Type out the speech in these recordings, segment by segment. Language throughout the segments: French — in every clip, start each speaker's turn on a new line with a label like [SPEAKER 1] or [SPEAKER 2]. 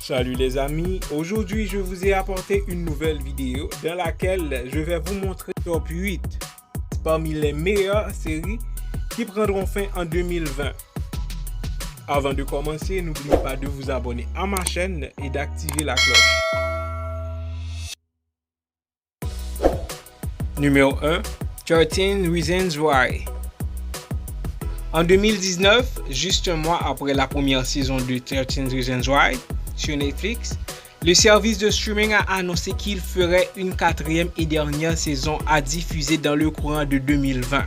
[SPEAKER 1] Salut les amis, aujourd'hui je vous ai apporté une nouvelle vidéo dans laquelle je vais vous montrer top 8 parmi les meilleures séries qui prendront fin en 2020. Avant de commencer, n'oubliez pas de vous abonner à ma chaîne et d'activer la cloche. Numéro 1, 13 Reasons Why. En 2019, juste un mois après la première saison de 13 Reasons Why sur Netflix, le service de streaming a annoncé qu'il ferait une quatrième et dernière saison à diffuser dans le courant de 2020.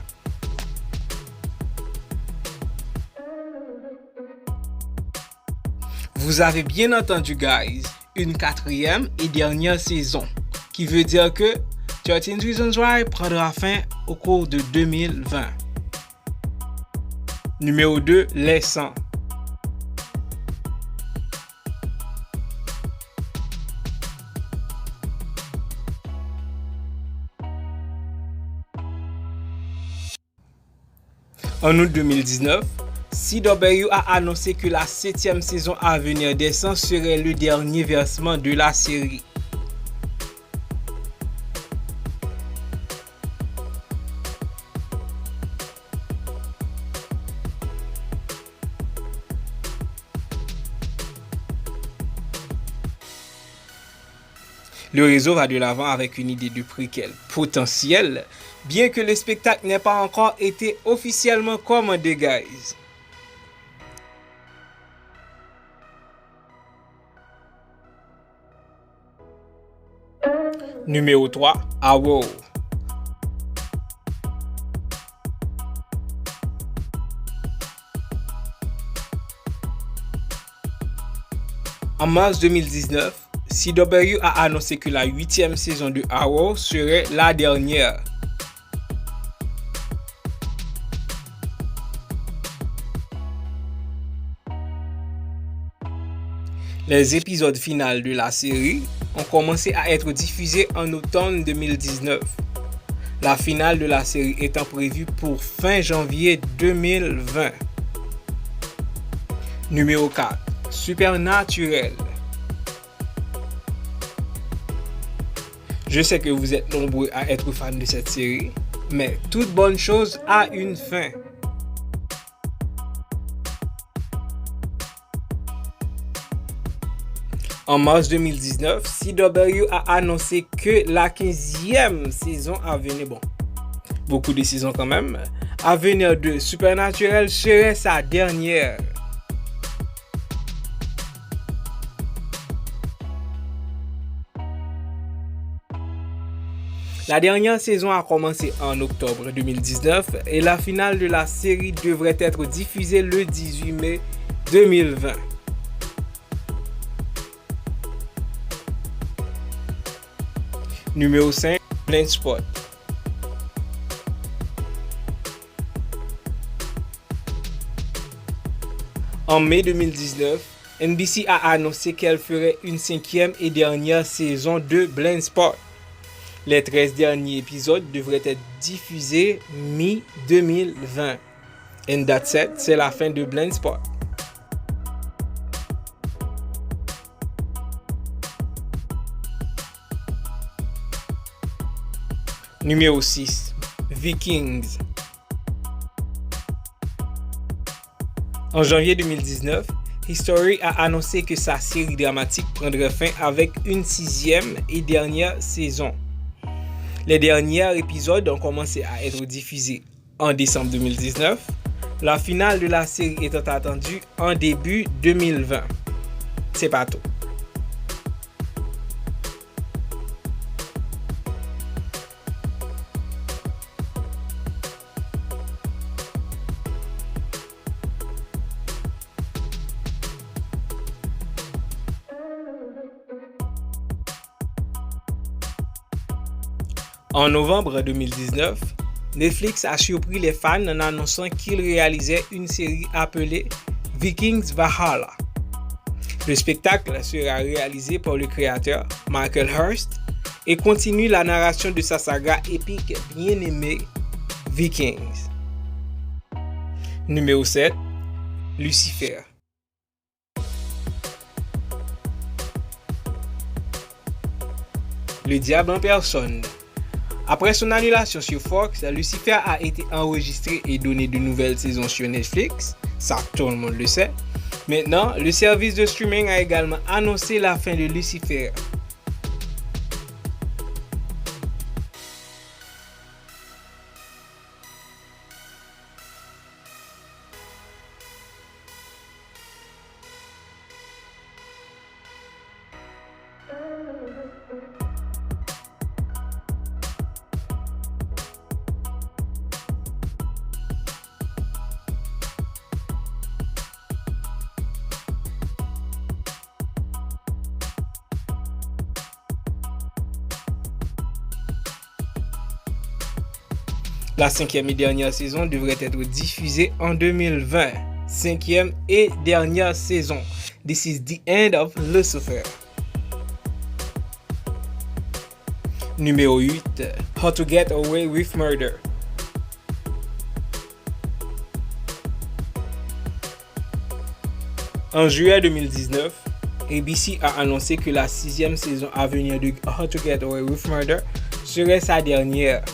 [SPEAKER 1] Vous avez bien entendu, guys, une quatrième et dernière saison, qui veut dire que 13 Reasons Why prendra fin au cours de 2020. Numéro 2, Les 100. En août 2019, CW a annoncé que la 7e saison à venir des 100 serait le dernier versement de la série. Le réseau va de l'avant avec une idée de préquel potentiel, bien que le spectacle n'ait pas encore été officiellement commandé, guys. Numéro 3, Arrow. En mars 2019, CW a annoncé que la 8e saison de Arrow serait la dernière. Les épisodes finaux de la série ont commencé à être diffusés en automne 2019. La finale de la série étant prévue pour fin janvier 2020. Numéro 4, Supernatural. Je sais que vous êtes nombreux à être fans de cette série, mais toute bonne chose a une fin. En mars 2019, CW a annoncé que la 15e saison à venir, beaucoup de saisons quand même, à venir de Supernatural serait sa dernière. La dernière saison a commencé en octobre 2019 et la finale de la série devrait être diffusée le 18 mai 2020. Numéro 5, Blind Spot. En mai 2019, NBC a annoncé qu'elle ferait une 5e et dernière saison de Blind Spot. Les 13 derniers épisodes devraient être diffusés mi-2020. And that's it, c'est la fin de Blind Spot. Numéro 6, Vikings. En janvier 2019, History a annoncé que sa série dramatique prendrait fin avec une 6e et dernière saison. Les derniers épisodes ont commencé à être diffusés en décembre 2019, la finale de la série étant attendue en début 2020. C'est pas tout. En novembre 2019, Netflix a surpris les fans en annonçant qu'il réalisait une série appelée Vikings Valhalla. Le spectacle sera réalisé par le créateur Michael Hurst et continue la narration de sa saga épique bien aimée Vikings. Numéro 7, Lucifer. Le diable en personne. Après son annulation sur Fox, Lucifer a été enregistré et donné de nouvelles saisons sur Netflix. Ça, tout le monde le sait. Maintenant, le service de streaming a également annoncé la fin de Lucifer. La cinquième et dernière saison devrait être diffusée en 2020. Cinquième et dernière saison. This is the end of Lucifer. Numéro 8. How to Get Away with Murder. En juillet 2019, ABC a annoncé que la 6e saison à venir de How to Get Away with Murder serait sa dernière.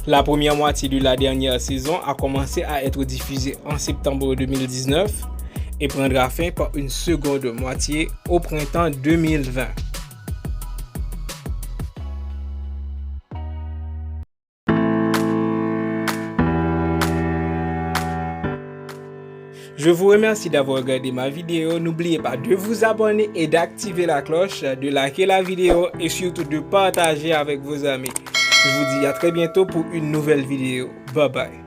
[SPEAKER 1] La première moitié de la dernière saison a commencé à être diffusée en septembre 2019 et prendra fin par une seconde moitié au printemps 2020. Je vous remercie d'avoir regardé ma vidéo. N'oubliez pas de vous abonner et d'activer la cloche, de liker la vidéo et surtout de partager avec vos amis. Je vous dis à très bientôt pour une nouvelle vidéo. Bye bye.